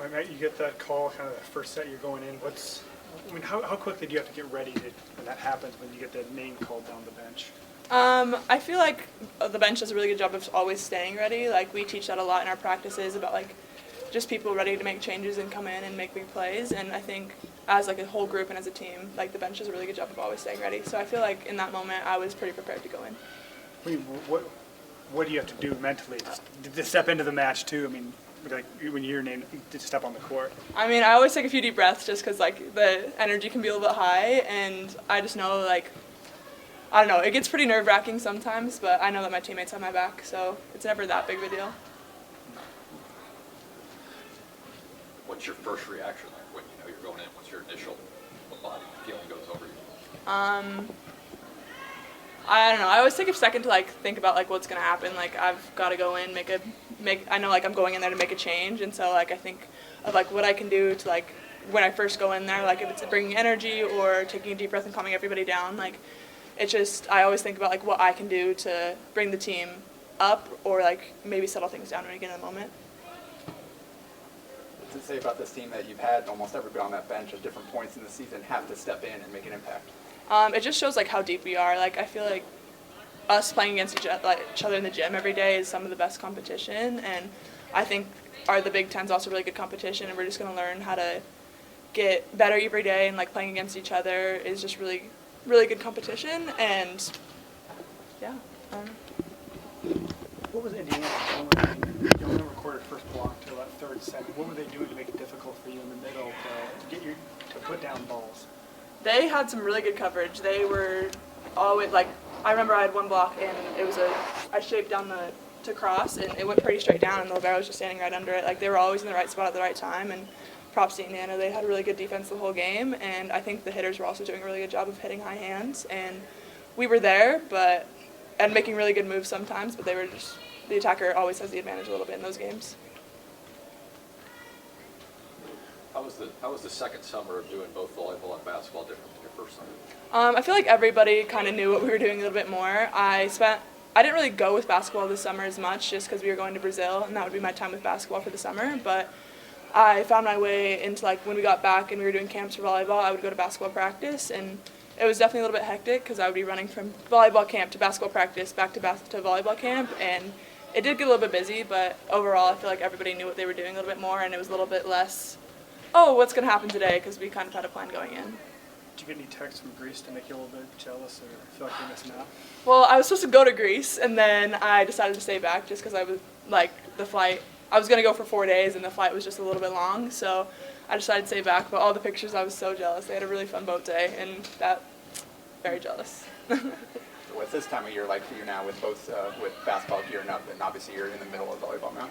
All right, Matt, you get that call, kind of the first set you're going in. How quickly do you have to get ready when that happens, when you get the name called down the bench? I feel like the bench does a really good job of always staying ready. Like, we teach that a lot in our practices about, like, just people ready to make changes and come in and make big plays. And I think as, like, a whole group and as a team, like, the bench does a really good job of always staying ready. So I feel like in that moment I was pretty prepared to go in. What do you have to do mentally to step into the match, too? I mean, like, when you're named to step on the court? I mean, I always take a few deep breaths just because, like, the energy can be a little bit high. And I just know, like, I don't know, it gets pretty nerve-wracking sometimes, but I know that my teammates have my back, so it's never that big of a deal. What's your first reaction like when you know you're going in? What's your initial body feeling goes over you? I don't know. I always take a second to like think about like what's gonna happen. Like, I've got to go in, I know like I'm going in there to make a change, and so like I think of like what I can do to like when I first go in there, like if it's bringing energy or taking a deep breath and calming everybody down, like. It's just, I always think about like what I can do to bring the team up or like maybe settle things down when we get in the moment. What does it say about this team that you've had almost everybody on that bench at different points in the season have to step in and make an impact? It just shows like how deep we are. Like, I feel like us playing against each other in the gym every day is some of the best competition, and I think the Big Ten's also really good competition, and we're just going to learn how to get better every day, and like playing against each other is just really good competition, and yeah. What was Indiana you only recorded first block till that third set. What were they doing to make it difficult for you in the middle to put down balls? They had some really good coverage. They were always like, I remember I had one block and it was I shaped down to cross and it went pretty straight down and the libero was just standing right under it. Like, they were always in the right spot at the right time, and props to Indiana. They had a really good defense the whole game, and I think the hitters were also doing a really good job of hitting high hands, and we were there and making really good moves sometimes, but the attacker always has the advantage a little bit in those games. How was the second summer of doing both volleyball and basketball different than your first summer? I feel like everybody kind of knew what we were doing a little bit more. I didn't really go with basketball this summer as much just because we were going to Brazil, and that would be my time with basketball for the summer, but I found my way into, like, when we got back and we were doing camps for volleyball, I would go to basketball practice, and it was definitely a little bit hectic because I would be running from volleyball camp to basketball practice, back to volleyball camp, and it did get a little bit busy, but overall I feel like everybody knew what they were doing a little bit more, and it was a little bit less, oh, what's going to happen today, because we kind of had a plan going in. Did you get any texts from Greece to make you a little bit jealous or feel like you're missing out? Well, I was supposed to go to Greece, and then I decided to stay back just because I was, like, the flight. I was going to go for 4 days, and the flight was just a little bit long, so I decided to stay back. But all the pictures, I was so jealous. They had a really fun boat day, and very jealous. So what's this time of year like for you now with both with basketball gearing up, and obviously you're in the middle of volleyball now?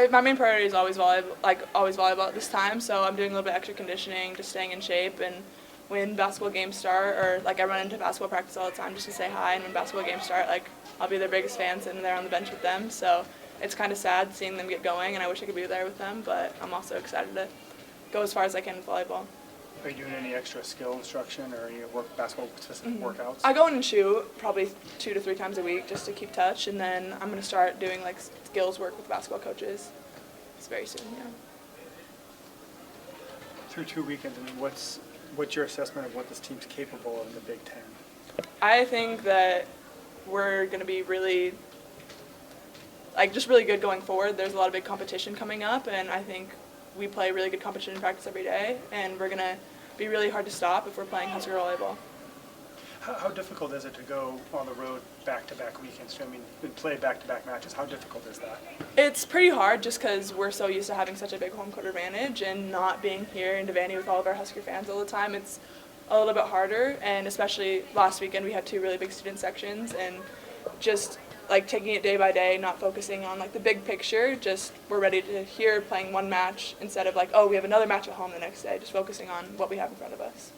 My main priority is always volleyball at this time, so I'm doing a little bit extra conditioning, just staying in shape, and when basketball games start, or like I run into basketball practice all the time just to say hi, and when basketball games start, like I'll be their biggest fan sitting there on the bench with them, so it's kind of sad seeing them get going, and I wish I could be there with them, but I'm also excited to go as far as I can with volleyball. Are you doing any extra skill instruction or any basketball-specific workouts? I go in and shoot probably 2 to 3 times a week just to keep touch, and then I'm going to start doing like skills work with basketball coaches. It's very soon, yeah. Through 2 weekends, I mean, what's your assessment of what this team's capable of in the Big Ten? I think that we're going to be really good going forward. There's a lot of big competition coming up, and I think we play really good competition in practice every day, and we're going to be really hard to stop if we're playing Husker volleyball. How difficult is it to go on the road back-to-back weekends? I mean, and play back-to-back matches. How difficult is that? It's pretty hard just because we're so used to having such a big home court advantage, and not being here in Devaney with all of our Husker fans all the time, it's a little bit harder, and especially last weekend we had 2 really big student sections, and just like taking it day by day, not focusing on like the big picture, just we're ready to here playing one match instead of like, oh, we have another match at home the next day, just focusing on what we have in front of us.